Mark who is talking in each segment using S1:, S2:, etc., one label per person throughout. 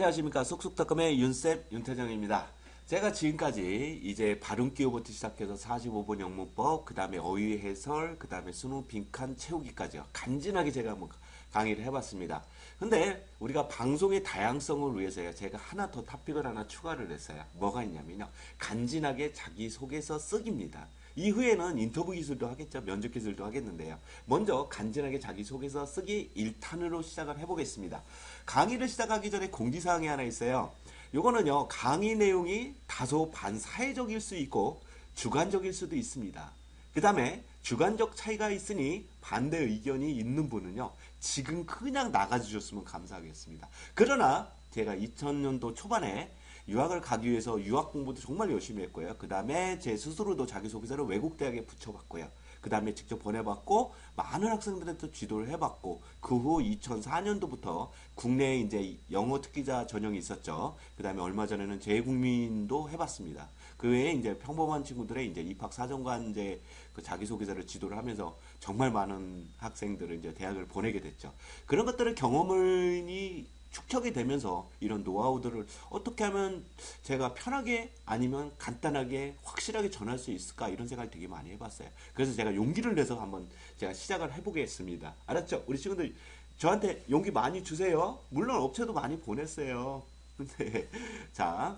S1: 안녕하십니까. 쏙쏙닷컴의 윤쌤 윤태정입니다. 제가 지금까지 이제 발음기호부터 시작해서 45번 영문법, 그 다음에 어휘 해설, 그 다음에 수능 빈칸 채우기까지요. 간지나게 제가 한번 강의를 해봤습니다. 근데 우리가 방송의 다양성을 위해서요. 제가 하나 더 토픽을 하나 추가를 했어요. 뭐가 있냐면요. 간지나게 자기소개서 쓰기입니다. 이후에는 인터뷰 기술도 하겠죠. 면접 기술도 하겠는데요. 먼저 간지나게 자기소개서 쓰기 1탄으로 시작을 해보겠습니다. 강의를 시작하기 전에 공지사항이 하나 있어요. 요거는요. 강의 내용이 다소 반사회적일 수 있고 주관적일 수도 있습니다. 그 다음에 주관적 차이가 있으니 반대 의견이 있는 분은요. 지금 그냥 나가주셨으면 감사하겠습니다. 그러나 제가 2000년도 초반에 유학을 가기 위해서 유학 공부도 정말 열심히 했고요. 그 다음에 제 스스로도 자기소개서를 외국 대학에 붙여봤고요. 그 다음에 직접 보내봤고 많은 학생들한테 지도를 해봤고 그 후 2004년도부터 국내에 이제 영어 특기자 전형이 있었죠. 그 다음에 얼마 전에는 재국민도 해봤습니다. 그 외에 이제 평범한 친구들의 이제 입학 사정관 이제 그 자기소개서를 지도를 하면서 정말 많은 학생들을 이제 대학을 보내게 됐죠. 그런 것들을 경험을 축적이 되면서 이런 노하우들을 어떻게 하면 제가 편하게 아니면 간단하게 확실하게 전할 수 있을까 이런 생각을 되게 많이 해봤어요. 그래서 제가 용기를 내서 한번 제가 시작을 해보겠습니다. 알았죠? 우리 친구들 저한테 용기 많이 주세요. 물론 업체도 많이 보냈어요. 근데 자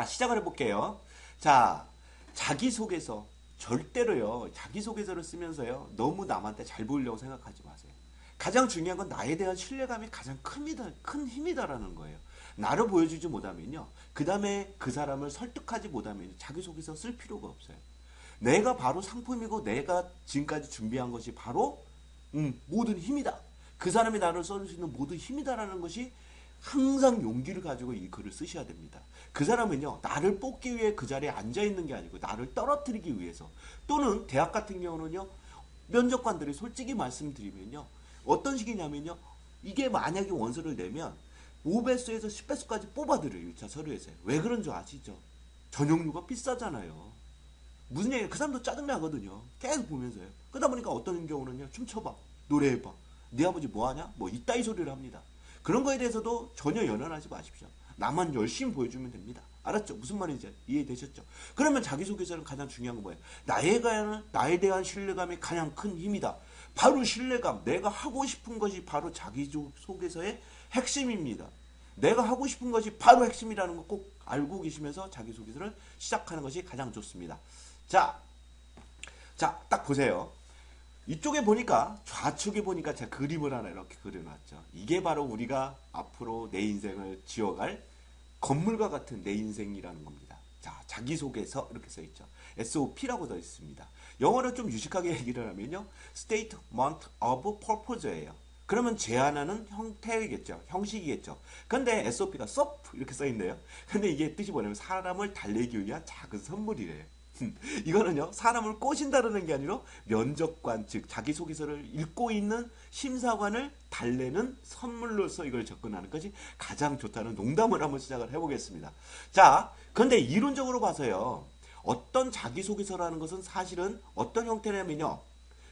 S1: 시작을 해볼게요. 자 자기소개서 절대로요. 자기소개서를 쓰면서요. 너무 남한테 잘 보이려고 생각하지 마세요. 가장 중요한 건 나에 대한 신뢰감이 가장 큰 힘이다라는 거예요. 나를 보여주지 못하면요. 그 다음에 그 사람을 설득하지 못하면 자기소개서 쓸 필요가 없어요. 내가 바로 상품이고 내가 지금까지 준비한 것이 바로 모든 힘이다. 그 사람이 나를 써줄 수 있는 모든 힘이다라는 것이 항상 용기를 가지고 이 글을 쓰셔야 됩니다. 그 사람은요. 나를 뽑기 위해 그 자리에 앉아있는 게 아니고 나를 떨어뜨리기 위해서 또는 대학 같은 경우는요. 면접관들이 솔직히 말씀드리면요. 어떤 식이냐면요. 이게 만약에 원서를 내면 5배수에서 10배수까지 뽑아드려요. 1차 서류에서요. 왜 그런 줄 아시죠? 전용료가 비싸잖아요. 무슨 얘기예요? 그 사람도 짜증나거든요. 계속 보면서요. 그러다 보니까 어떤 경우는요. 춤춰봐. 노래해봐. 네 아버지 뭐하냐? 뭐 이따위 소리를 합니다. 그런 거에 대해서도 전혀 연연하지 마십시오. 나만 열심히 보여주면 됩니다. 알았죠? 무슨 말인지 이해되셨죠? 그러면 자기소개서는 가장 중요한 건 뭐예요? 나에 대한 신뢰감이 가장 큰 힘이다. 바로 신뢰감. 내가 하고 싶은 것이 바로 자기소개서의 핵심입니다. 내가 하고 싶은 것이 바로 핵심이라는 거 꼭 알고 계시면서 자기소개서를 시작하는 것이 가장 좋습니다. 자, 딱 보세요. 이쪽에 보니까 좌측에 보니까 제가 그림을 하나 이렇게 그려놨죠. 이게 바로 우리가 앞으로 내 인생을 지어갈 건물과 같은 내 인생이라는 겁니다. 자, 자기소개서 이렇게 써있죠. SOP라고 되어 있습니다. 영어를 좀 유식하게 얘기를 하면요. Statement of Purpose예요. 그러면 제안하는 형태이겠죠. 형식이겠죠. 근데 SOP가 SOP 이렇게 써있네요. 근데 이게 뜻이 뭐냐면 사람을 달래기 위한 작은 선물이래요. 이거는요. 사람을 꼬신다는 게 아니라 면접관 즉 자기소개서를 읽고 있는 심사관을 달래는 선물로서 이걸 접근하는 것이 가장 좋다는 농담을 한번 시작을 해보겠습니다. 자, 그런데 이론적으로 봐서요. 어떤 자기소개서라는 것은 사실은 어떤 형태냐면요.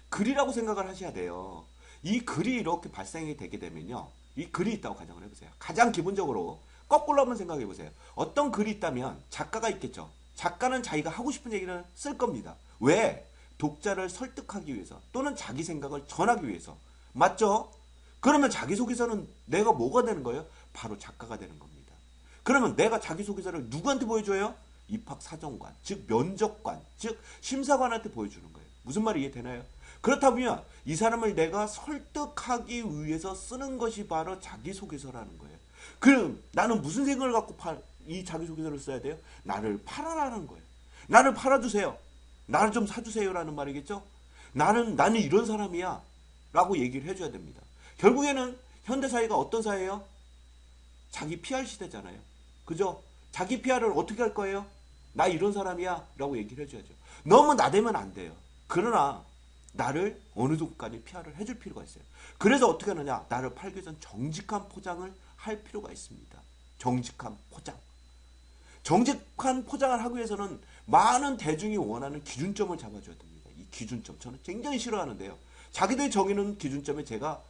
S1: 글이라고 생각을 하셔야 돼요. 이 글이 이렇게 발생이 되게 되면요. 이 글이 있다고 가정을 해보세요. 가장 기본적으로 거꾸로 한번 생각해 보세요. 어떤 글이 있다면 작가가 있겠죠. 작가는 자기가 하고 싶은 얘기를 쓸 겁니다. 왜? 독자를 설득하기 위해서 또는 자기 생각을 전하기 위해서. 맞죠? 그러면 자기소개서는 내가 뭐가 되는 거예요? 바로 작가가 되는 겁니다. 그러면 내가 자기소개서를 누구한테 보여줘요? 입학사정관, 즉 면접관, 즉 심사관한테 보여주는 거예요. 무슨 말이 이해되나요? 그렇다면 이 사람을 내가 설득하기 위해서 쓰는 것이 바로 자기소개서라는 거예요. 그럼 나는 무슨 생각을 갖고 이 자기소개서를 써야 돼요? 나를 팔아라는 거예요. 나를 팔아주세요. 나를 좀 사주세요라는 말이겠죠? 나는 이런 사람이야. 라고 얘기를 해줘야 됩니다. 결국에는 현대사회가 어떤 사회예요? 자기 PR 시대잖아요. 그죠? 자기 PR을 어떻게 할 거예요? 나 이런 사람이야. 라고 얘기를 해줘야죠. 너무 나대면 안 돼요. 그러나 나를 어느 정도까지 PR을 해줄 필요가 있어요. 그래서 어떻게 하느냐? 나를 팔기 전 정직한 포장을 할 필요가 있습니다. 정직한 포장. 정직한 포장을 하기 위해서는 많은 대중이 원하는 기준점을 잡아줘야 됩니다. 이 기준점 저는 굉장히 싫어하는데요. 자기들이 정해놓은 기준점에 제가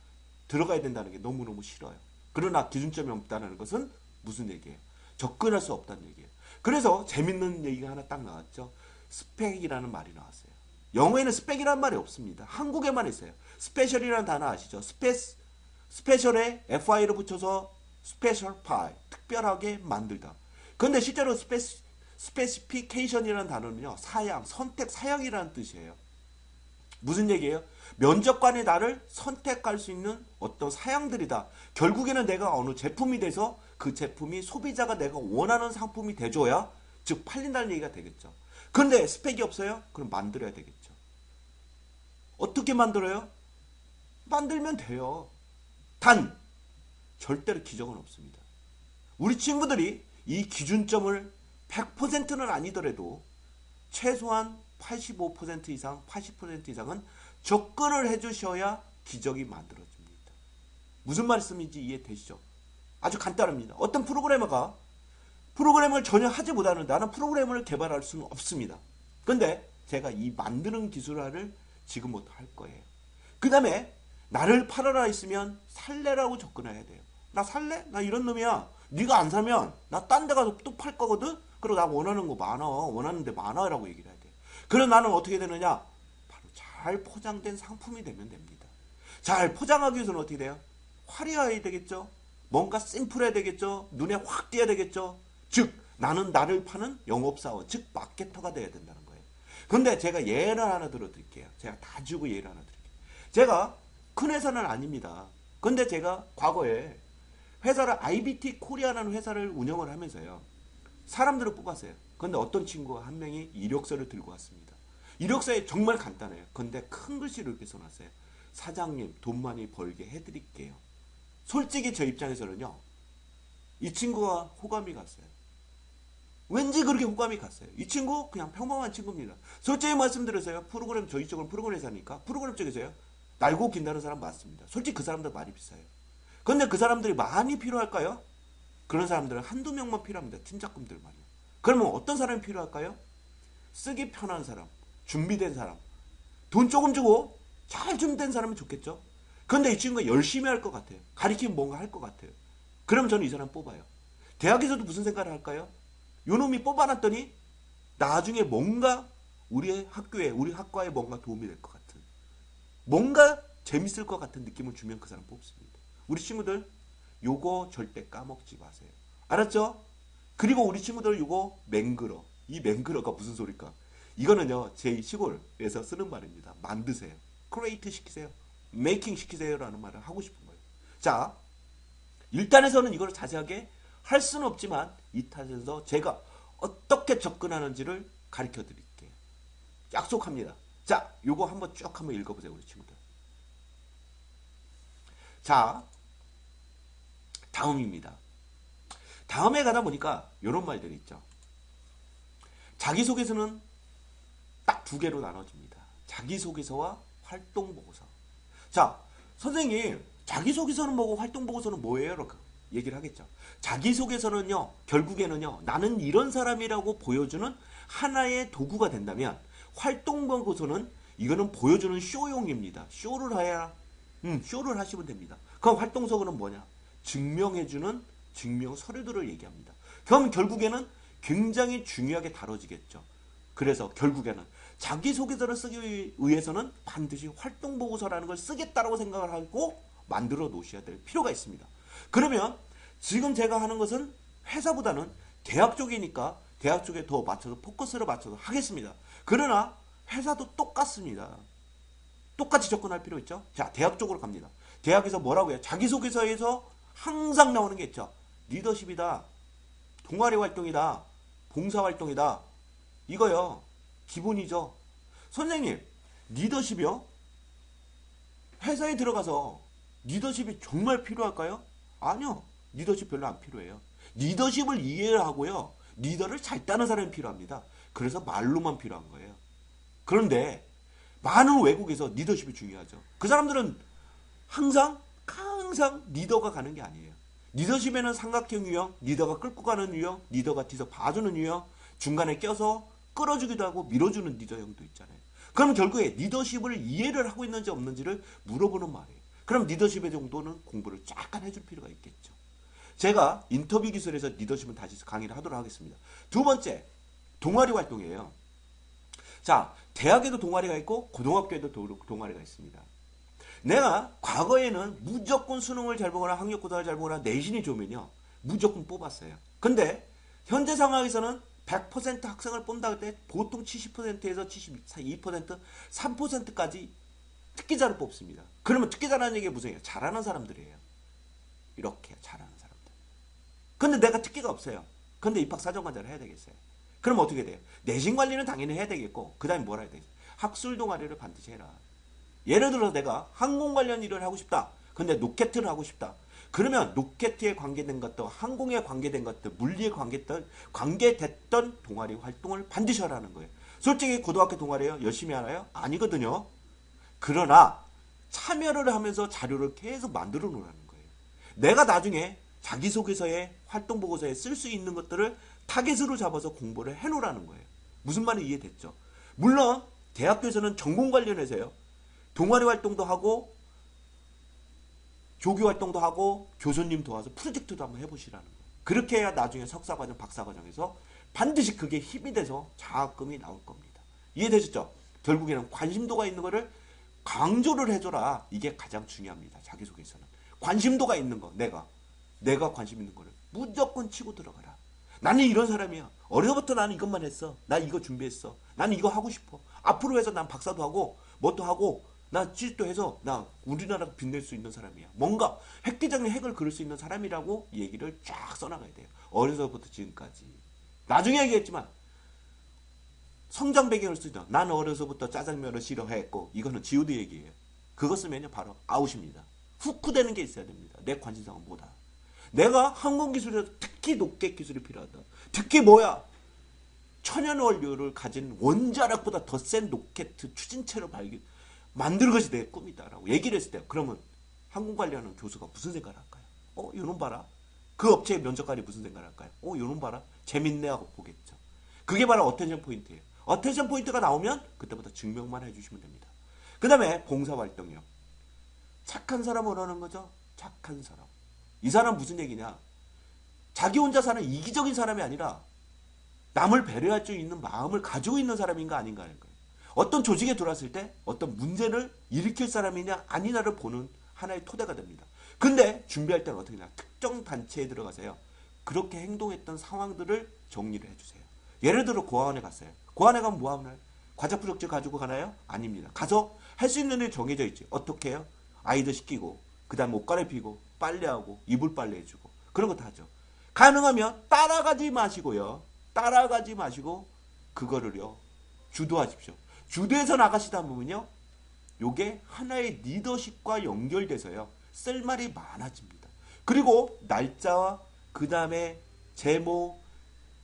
S1: 들어가야 된다는 게 너무너무 싫어요. 그러나 기준점이 없다는 것은 무슨 얘기예요? 접근할 수 없다는 얘기예요. 그래서 재밌는 얘기가 하나 딱 나왔죠. 스펙이라는 말이 나왔어요. 영어에는 스펙이라는 말이 없습니다. 한국에만 있어요. 스페셜이라는 단어 아시죠? 스페셜에 FI를 붙여서 스페셜파이, 특별하게 만들다. 그런데 실제로 스페시피케이션이라는 단어는요, 사양, 선택, 사양이라는 뜻이에요. 무슨 얘기예요? 면접관이 나를 선택할 수 있는 어떤 사양들이다. 결국에는 내가 어느 제품이 돼서 그 제품이 소비자가 내가 원하는 상품이 돼줘야 즉 팔린다는 얘기가 되겠죠. 그런데 스펙이 없어요? 그럼 만들어야 되겠죠. 어떻게 만들어요? 만들면 돼요. 단 절대로 기적은 없습니다. 우리 친구들이 이 기준점을 100%는 아니더라도 최소한 85% 이상, 80% 이상은 접근을 해주셔야 기적이 만들어집니다. 무슨 말씀인지 이해되시죠? 아주 간단합니다. 어떤 프로그래머가 프로그램을 전혀 하지 못하는 나는 프로그램을 개발할 수는 없습니다. 그런데 제가 이 만드는 기술을 지금부터 할 거예요. 그 다음에 나를 팔아라 했으면 살래라고 접근해야 돼요. 나 살래? 나 이런 놈이야. 네가 안 사면 나 딴 데 가서 또 팔 거거든? 그리고 나 원하는 거 많아. 원하는 데 많아 라고 얘기를 해야 돼요. 그럼 나는 어떻게 되느냐? 바로 잘 포장된 상품이 되면 됩니다. 잘 포장하기 위해서는 어떻게 돼요? 화려해야 되겠죠? 뭔가 심플해야 되겠죠? 눈에 확 띄어야 되겠죠? 즉 나는 나를 파는 영업사원, 즉 마케터가 돼야 된다는 거예요. 그런데 제가 예를 하나 들어드릴게요. 제가 다 주고 예를 하나 드릴게요. 제가 큰 회사는 아닙니다. 근데 제가 과거에 회사를 IBT 코리아라는 회사를 운영을 하면서요. 사람들을 뽑았어요. 근데 어떤 친구가 한 명이 이력서를 들고 왔습니다. 이력서에 정말 간단해요. 근데 큰 글씨로 이렇게 써놨어요. 사장님 돈 많이 벌게 해드릴게요. 솔직히 저 입장에서는요. 이 친구가 호감이 갔어요. 왠지 그렇게 호감이 갔어요. 이 친구 그냥 평범한 친구입니다. 솔직히 말씀드려서요. 프로그램 저희 쪽은 프로그램 회사니까 프로그램 쪽에서요. 날고 긴다는 사람 맞습니다. 솔직히 그 사람들 많이 비싸요. 그런데 그 사람들이 많이 필요할까요? 그런 사람들은 한두 명만 필요합니다. 팀장급들 말이요. 그러면 어떤 사람이 필요할까요? 쓰기 편한 사람, 준비된 사람, 돈 조금 주고 잘 준비된 사람이 좋겠죠. 그런데 이 친구가 열심히 할 것 같아요. 가리키면 뭔가 할 것 같아요. 그럼 저는 이 사람 뽑아요. 대학에서도 무슨 생각을 할까요? 요 놈이 뽑아놨더니 나중에 뭔가 우리 학교에 우리 학과에 뭔가 도움이 될 것 같은 뭔가 재밌을 것 같은 느낌을 주면 그 사람 뽑습니다. 우리 친구들 요거 절대 까먹지 마세요. 알았죠? 그리고 우리 친구들 요거 맹글어. 이 맹글어가 무슨 소리일까? 이거는요 제 시골에서 쓰는 말입니다. 만드세요. 크리에이트 시키세요. 메이킹 시키세요라는 말을 하고 싶은 거예요. 자, 1탄에서는 이걸 자세하게 할 수는 없지만 2탄에서 제가 어떻게 접근하는지를 가르쳐 드릴게요. 약속합니다. 자, 요거 한번 쭉 한번 읽어보세요, 우리 친구들. 자, 다음입니다. 다음에 가다 보니까 이런 말들이 있죠. 자기소개서는 딱 두 개로 나눠집니다. 자기소개서와 활동보고서. 자, 선생님, 자기소개서는 뭐고 활동보고서는 뭐예요? 이렇게 얘기를 하겠죠. 자기소개서는요, 결국에는요, 나는 이런 사람이라고 보여주는 하나의 도구가 된다면, 활동보고서는 이거는 보여주는 쇼용입니다. 쇼를 하시면 됩니다. 그럼 활동서고는 뭐냐? 증명해주는 증명 서류들을 얘기합니다. 그럼 결국에는 굉장히 중요하게 다뤄지겠죠. 그래서 결국에는 자기소개서를 쓰기 위해서는 반드시 활동보고서라는 걸 쓰겠다라고 생각을 하고 만들어 놓으셔야 될 필요가 있습니다. 그러면 지금 제가 하는 것은 회사보다는 대학 쪽이니까 대학 쪽에 더 맞춰서 포커스를 맞춰서 하겠습니다. 그러나 회사도 똑같습니다. 똑같이 접근할 필요 있죠. 자, 대학 쪽으로 갑니다. 대학에서 뭐라고 해요? 자기소개서에서 항상 나오는 게 있죠. 리더십이다. 동아리 활동이다. 봉사활동이다. 이거요. 기본이죠. 선생님, 리더십이요? 회사에 들어가서 리더십이 정말 필요할까요? 아니요. 리더십 별로 안 필요해요. 리더십을 이해를 하고요. 리더를 잘 따는 사람이 필요합니다. 그래서 말로만 필요한 거예요. 그런데 많은 외국에서 리더십이 중요하죠. 그 사람들은 항상 리더가 가는 게 아니에요. 리더십에는 삼각형 유형, 리더가 끌고 가는 유형, 리더가 뒤에서 봐주는 유형, 중간에 껴서 끌어주기도 하고 밀어주는 리더형도 있잖아요. 그럼 결국에 리더십을 이해를 하고 있는지 없는지를 물어보는 말이에요. 그럼 리더십의 정도는 공부를 약간 해줄 필요가 있겠죠. 제가 인터뷰 기술에서 리더십은 다시 강의를 하도록 하겠습니다. 두 번째, 동아리 활동이에요. 자, 대학에도 동아리가 있고 고등학교에도 동아리가 있습니다. 내가 과거에는 무조건 수능을 잘 보거나 학력고사를 잘 보거나 내신이 좋으면요, 무조건 뽑았어요. 근데 현재 상황에서는 100% 학생을 뽑는다 할 때 보통 70%에서 72%, 3%까지 특기자를 뽑습니다. 그러면 특기자라는 얘기가 무슨 얘기예요? 잘하는 사람들이에요. 이렇게 잘하는 사람들. 근데 내가 특기가 없어요. 근데 입학사정관자를 해야 되겠어요. 그럼 어떻게 돼요? 내신 관리는 당연히 해야 되겠고, 그 다음에 뭘 해야 되겠어요? 학술 동아리를 반드시 해라. 예를 들어 내가 항공 관련 일을 하고 싶다. 근데 로켓을 하고 싶다. 그러면 로켓에 관계된 것들, 항공에 관계된 것들, 물리에 관계됐던 동아리 활동을 반드시 하라는 거예요. 솔직히 고등학교 동아리요? 열심히 하나요? 아니거든요. 그러나 참여를 하면서 자료를 계속 만들어 놓으라는 거예요. 내가 나중에 자기소개서에 활동보고서에 쓸 수 있는 것들을 타겟으로 잡아서 공부를 해놓으라는 거예요. 무슨 말인지 이해됐죠? 물론 대학교에서는 전공 관련해서요. 동아리 활동도 하고 조교 활동도 하고 교수님 도와서 프로젝트도 한번 해보시라는 거예요. 그렇게 해야 나중에 석사과정, 박사과정에서 반드시 그게 힘이 돼서 장학금이 나올 겁니다. 이해되셨죠? 결국에는 관심도가 있는 거를 강조를 해줘라. 이게 가장 중요합니다. 자기소개서는. 관심도가 있는 거, 내가 관심 있는 거를 무조건 치고 들어가라. 나는 이런 사람이야. 어려서부터 나는 이것만 했어. 나 이거 준비했어. 나는 이거 하고 싶어. 앞으로 해서 난 박사도 하고 뭣도 하고 나 취직도 해서 나 우리나라도 빛낼 수 있는 사람이야. 뭔가 획기적인 핵을 그릴 수 있는 사람이라고 얘기를 쫙 써나가야 돼요. 어려서부터 지금까지. 나중에 얘기했지만 성장 배경을 쓰죠. 나는 어려서부터 짜장면을 싫어했고 이거는 지우드 얘기예요. 그거 쓰면요 바로 아웃입니다. 후크되는 게 있어야 됩니다. 내 관심사가 뭐다. 내가 항공기술에서 특히 높게 기술이 필요하다. 특히 뭐야? 천연 원료를 가진 원자력보다 더 센 로켓 추진체를 만드는 것이 내 꿈이다라고 얘기를 했을 때 그러면 항공 관련하는 교수가 무슨 생각을 할까요? 요놈 봐라. 그 업체의 면접관이 무슨 생각을 할까요? 요놈 봐라. 재밌네 하고 보겠죠. 그게 바로 어텐션 포인트예요. 어텐션 포인트가 나오면 그때부터 증명만 해주시면 됩니다. 그 다음에 봉사활동이요. 착한 사람을 하는 거죠. 착한 사람. 이 사람 무슨 얘기냐? 자기 혼자 사는 이기적인 사람이 아니라 남을 배려할 수 있는 마음을 가지고 있는 사람인가 아닌가 하는 거예요. 어떤 조직에 들어왔을 때 어떤 문제를 일으킬 사람이냐 아니냐를 보는 하나의 토대가 됩니다. 근데 준비할 때는 어떻게 하냐? 특정 단체에 들어가서요. 그렇게 행동했던 상황들을 정리를 해주세요. 예를 들어 고아원에 갔어요. 고아원에 가면 뭐 하나요? 과자 프로젝트 가지고 가나요? 아닙니다. 가서 할 수 있는 일이 정해져 있지. 어떻게 해요? 아이들 시키고 그 다음에 옷 갈아입히고 빨래하고 이불 빨래 해주고 그런 거 다 하죠. 가능하면 따라가지 마시고요. 따라가지 마시고 그거를요. 주도하십시오. 주도해서 나가시다 보면요. 요게 하나의 리더십과 연결돼서요. 쓸 말이 많아집니다. 그리고 날짜와 그 다음에 제목,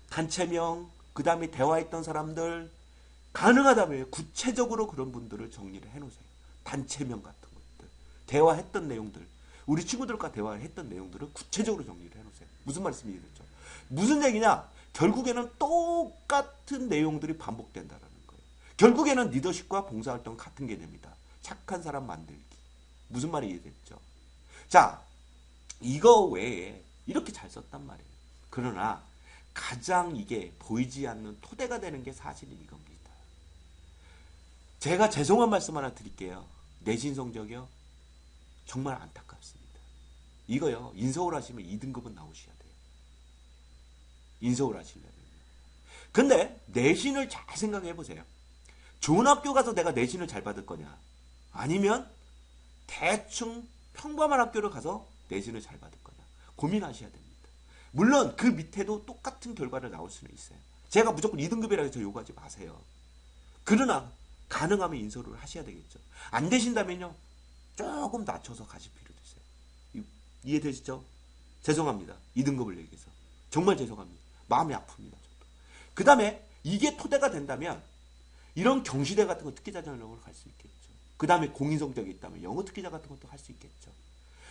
S1: 단체명, 그 다음에 대화했던 사람들 가능하다면 구체적으로 그런 분들을 정리를 해놓으세요. 단체명 같은 것들, 대화했던 내용들, 우리 친구들과 대화했던 내용들을 구체적으로 정리를 해놓으세요. 무슨 말씀이 되겠죠? 무슨 얘기냐? 결국에는 똑같은 내용들이 반복된다라는 거예요. 결국에는 리더십과 봉사활동 같은 개념이다. 착한 사람 만들기. 무슨 말이 이해됐죠? 자, 이거 외에 이렇게 잘 썼단 말이에요. 그러나 가장 이게 보이지 않는 토대가 되는 게 사실은 이겁니다. 제가 죄송한 말씀 하나 드릴게요. 내신 성적이요. 정말 안타깝습니다. 이거요. 인서울 하시면 2등급은 나오셔야 돼요. 인서울 하시려면. 근데 내신을 잘 생각해 보세요. 좋은 학교 가서 내가 내신을 잘 받을 거냐? 아니면 대충 평범한 학교를 가서 내신을 잘 받을 거냐? 고민하셔야 됩니다. 물론 그 밑에도 똑같은 결과를 나올 수는 있어요. 제가 무조건 2등급이라고 해서 요구하지 마세요. 그러나 가능하면 인서울을 하셔야 되겠죠. 안 되신다면요. 조금 낮춰서 가실 필요도 있어요. 이해되시죠? 죄송합니다. 2등급을 얘기해서. 정말 죄송합니다. 마음이 아픕니다. 그 다음에 이게 토대가 된다면 이런 경시대 같은 거 특기자 전형으로 갈 수 있겠죠. 그 다음에 공인 성적이 있다면 영어 특기자 같은 것도 할 수 있겠죠.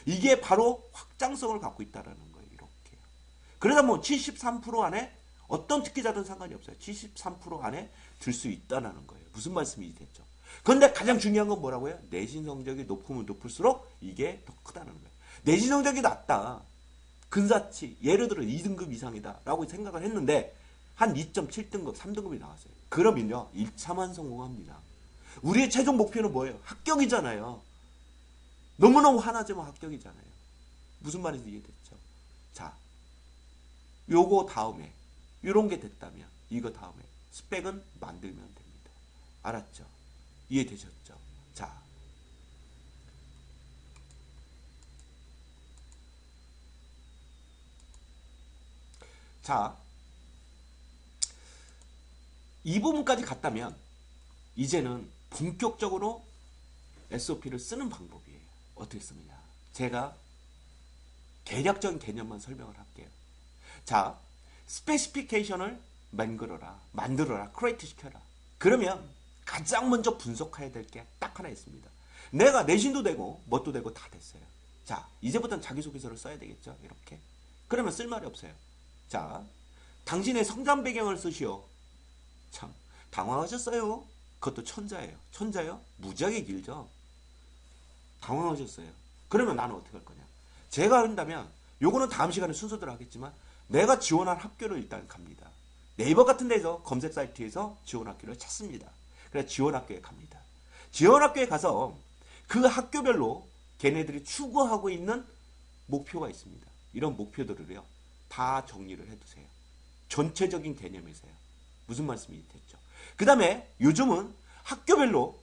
S1: 이게 바로 확장성을 갖고 있다는 거예요. 이렇게. 그러다 뭐 73% 안에 어떤 특기자든 상관이 없어요. 73% 안에 들 수 있다는 거예요. 무슨 말씀이 됐죠? 그런데 가장 중요한 건 뭐라고요? 내신 성적이 높으면 높을수록 이게 더 크다는 거예요. 내신 성적이 낮다. 근사치, 예를 들어 2등급 이상이다 라고 생각을 했는데 한 2.7등급, 3등급이 나왔어요. 그러면요 1차만 성공합니다. 우리의 최종 목표는 뭐예요? 합격이잖아요. 너무너무 화나지만 합격이잖아요. 무슨 말인지 이해됐죠? 자, 요거 다음에 이런 게 됐다면 이거 다음에 스펙은 만들면 됩니다. 알았죠? 이해되셨죠? 자, 이 부분까지 갔다면 이제는 본격적으로 SOP를 쓰는 방법이에요. 어떻게 쓰느냐? 제가 개략적인 개념만 설명을 할게요. 자, 스페시피케이션을 만들어라, 크리에이트 시켜라. 그러면 가장 먼저 분석해야 될 게 딱 하나 있습니다. 내가 내신도 되고 뭣도 되고 다 됐어요. 자, 이제부터는 자기소개서를 써야 되겠죠. 이렇게. 그러면 쓸 말이 없어요. 자, 당신의 성장 배경을 쓰시오. 참, 당황하셨어요? 그것도 천자예요. 천자요? 무지하게 길죠? 당황하셨어요. 그러면 나는 어떻게 할 거냐? 제가 한다면, 요거는 다음 시간에 순서대로 하겠지만, 내가 지원한 학교를 일단 갑니다. 네이버 같은 데서 검색 사이트에서 지원 학교를 찾습니다. 그래서 지원 학교에 갑니다. 지원 학교에 가서 그 학교별로 걔네들이 추구하고 있는 목표가 있습니다. 이런 목표들을요, 다 정리를 해두세요. 전체적인 개념이세요. 무슨 말씀이 됐죠? 그 다음에 요즘은 학교별로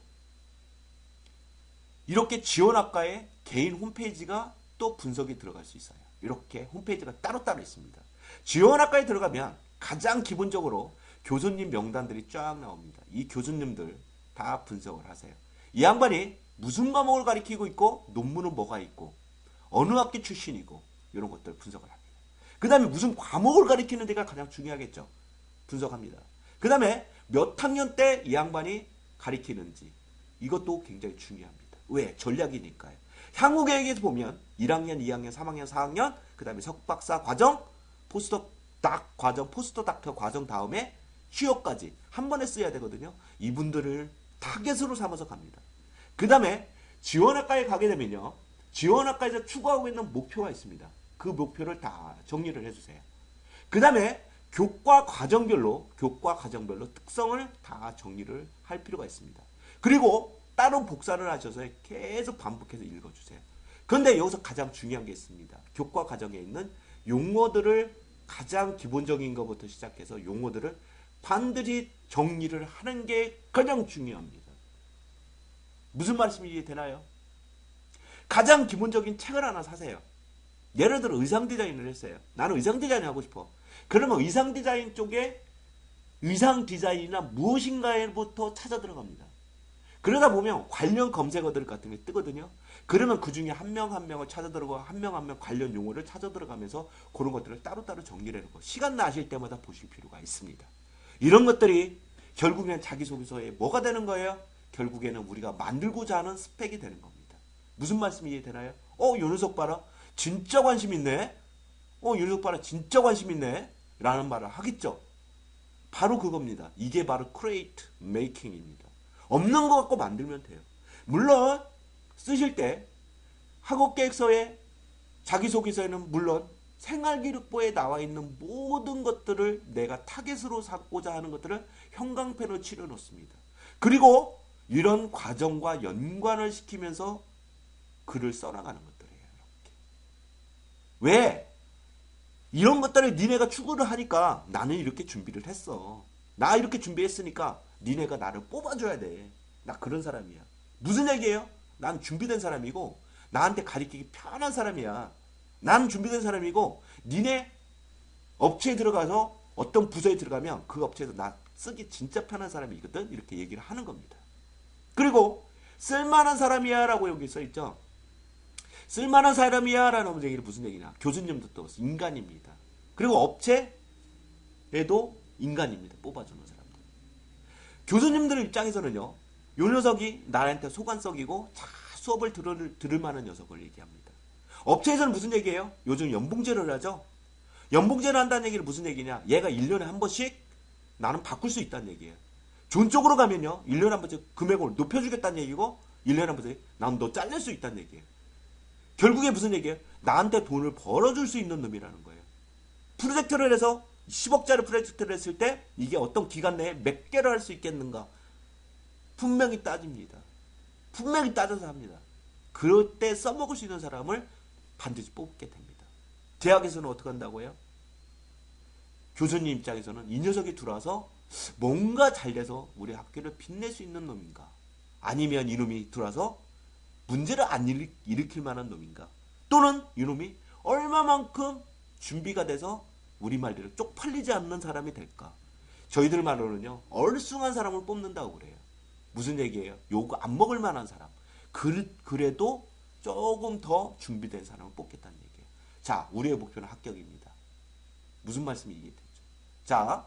S1: 이렇게 지원학과의 개인 홈페이지가 또 분석이 들어갈 수 있어요. 이렇게 홈페이지가 따로따로 있습니다. 지원학과에 들어가면 가장 기본적으로 교수님 명단들이 쫙 나옵니다. 이 교수님들 다 분석을 하세요. 이 양반이 무슨 과목을 가르치고 있고 논문은 뭐가 있고 어느 학교 출신이고 이런 것들 분석을 합니다. 그 다음에 무슨 과목을 가르치는 데가 가장 중요하겠죠. 분석합니다. 그 다음에 몇 학년 때 이 양반이 가르치는지 이것도 굉장히 중요합니다. 왜? 전략이니까요. 향후 계획에서 보면 1학년, 2학년, 3학년, 4학년 그 다음에 석박사 과정, 포스터닥 과정, 포스터닥터 과정 다음에 취업까지 한 번에 써야 되거든요. 이분들을 타겟으로 삼아서 갑니다. 그 다음에 지원학과에 가게 되면요. 지원학과에서 추구하고 있는 목표가 있습니다. 그 목표를 다 정리를 해주세요. 그 다음에 교과 과정별로 특성을 다 정리를 할 필요가 있습니다. 그리고 따로 복사를 하셔서 계속 반복해서 읽어주세요. 그런데 여기서 가장 중요한 게 있습니다. 교과 과정에 있는 용어들을 가장 기본적인 것부터 시작해서 용어들을 반드시 정리를 하는 게 가장 중요합니다. 무슨 말씀이 이해되나요? 가장 기본적인 책을 하나 사세요. 예를 들어 의상 디자인을 했어요. 나는 의상 디자인 하고 싶어. 그러면 의상 디자인 쪽에 의상 디자인이나 무엇인가에부터 찾아 들어갑니다. 그러다 보면 관련 검색어들 같은 게 뜨거든요. 그러면 그 중에 한 명 한 명을 찾아 들어가고 한 명 한 명 관련 용어를 찾아 들어가면서 그런 것들을 따로따로 정리를 해놓고 시간 나실 때마다 보실 필요가 있습니다. 이런 것들이 결국엔 자기소개서에 뭐가 되는 거예요? 결국에는 우리가 만들고자 하는 스펙이 되는 겁니다. 무슨 말씀이 이해되나요? 요 녀석 봐라. 진짜 관심 있네. 요 녀석 봐라. 진짜 관심 있네. 라는 말을 하겠죠. 바로 그겁니다. 이게 바로 create making입니다. 없는 것 갖고 만들면 돼요. 물론 쓰실 때 학업계획서에 자기소개서에는 물론 생활기록부에 나와 있는 모든 것들을 내가 타겟으로 삼고자 하는 것들을 형광펜으로 칠해 놓습니다. 그리고 이런 과정과 연관을 시키면서 글을 써나가는 것들이에요. 이렇게. 왜? 이런 것들을 니네가 추구를 하니까 나는 이렇게 준비를 했어. 나 이렇게 준비했으니까 니네가 나를 뽑아줘야 돼. 나 그런 사람이야. 무슨 얘기예요? 난 준비된 사람이고 나한테 가르치기 편한 사람이야. 난 준비된 사람이고 니네 업체에 들어가서 어떤 부서에 들어가면 그 업체에서 나 쓰기 진짜 편한 사람이거든. 이렇게 얘기를 하는 겁니다. 그리고 쓸만한 사람이야 라고 여기 써있죠. 쓸만한 사람이야 라는 얘기는 무슨 얘기냐. 교수님도 또 인간입니다. 그리고 업체에도 인간입니다. 뽑아주는 사람들. 교수님들 입장에서는요. 요 녀석이 나한테 소관석이고 수업을 들을 만한 녀석을 얘기합니다. 업체에서는 무슨 얘기예요? 요즘 연봉제를 하죠. 연봉제를 한다는 얘기는 무슨 얘기냐. 얘가 1년에 한 번씩 나는 바꿀 수 있다는 얘기예요. 존 쪽으로 가면요. 1년에 한 번씩 금액을 높여주겠다는 얘기고 1년에 한 번씩 난 너 잘릴 수 있다는 얘기예요. 결국에 무슨 얘기예요? 나한테 돈을 벌어줄 수 있는 놈이라는 거예요. 프로젝트를 해서 10억짜리 프로젝트를 했을 때 이게 어떤 기간 내에 몇 개를 할 수 있겠는가? 분명히 따집니다. 분명히 따져서 합니다. 그럴 때 써먹을 수 있는 사람을 반드시 뽑게 됩니다. 대학에서는 어떻게 한다고요? 교수님 입장에서는 이 녀석이 들어와서 뭔가 잘 돼서 우리 학교를 빛낼 수 있는 놈인가? 아니면 이놈이 들어와서 문제를 안 일으킬 만한 놈인가? 또는 이놈이 얼마만큼 준비가 돼서 우리 말대로 쪽팔리지 않는 사람이 될까? 저희들 말로는요, 얼숭한 사람을 뽑는다고 그래요. 무슨 얘기예요? 요거 안 먹을 만한 사람. 그래도 조금 더 준비된 사람을 뽑겠다는 얘기예요. 자, 우리의 목표는 합격입니다. 무슨 말씀이 이해되죠? 자,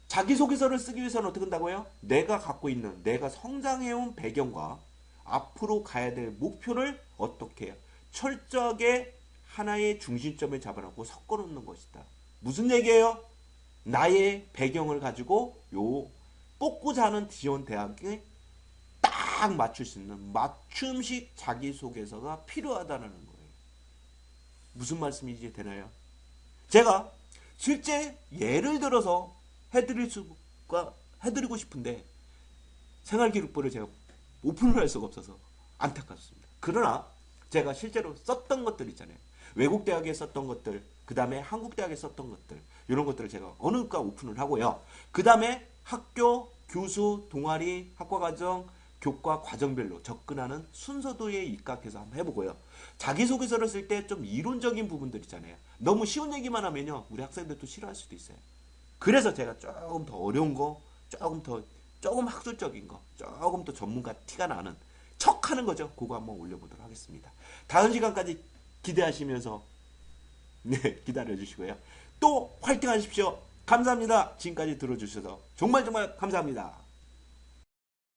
S1: 자기소개서를 쓰기 위해서는 어떻게 한다고요? 내가 갖고 있는, 내가 성장해온 배경과 앞으로 가야 될 목표를 어떻게 해요? 철저하게 하나의 중심점을 잡아놓고 섞어놓는 것이다. 무슨 얘기예요? 나의 배경을 가지고 요 뽑고자 하는 지원 대학에 딱 맞출 수 있는 맞춤식 자기소개서가 필요하다는 거예요. 무슨 말씀인지 되나요? 제가 실제 예를 들어서 해드리고 싶은데 생활기록부를 제가 오픈을 할 수가 없어서 안타깝습니다. 그러나 제가 실제로 썼던 것들 있잖아요. 외국 대학에 썼던 것들, 그 다음에 한국 대학에 썼던 것들, 이런 것들을 제가 어느가 오픈을 하고요. 그 다음에 학교, 교수, 동아리, 학과과정, 교과 과정별로 접근하는 순서도에 입각해서 한번 해보고요. 자기소개서를 쓸 때 좀 이론적인 부분들 있잖아요. 너무 쉬운 얘기만 하면요, 우리 학생들도 싫어할 수도 있어요. 그래서 제가 조금 더 어려운 거, 조금 학술적인 거, 조금 더 전문가 티가 나는 척하는 거죠. 그거 한번 올려보도록 하겠습니다. 다음 시간까지 기대하시면서 기다려주시고요. 또 화이팅 하십시오. 감사합니다. 지금까지 들어주셔서 정말 감사합니다.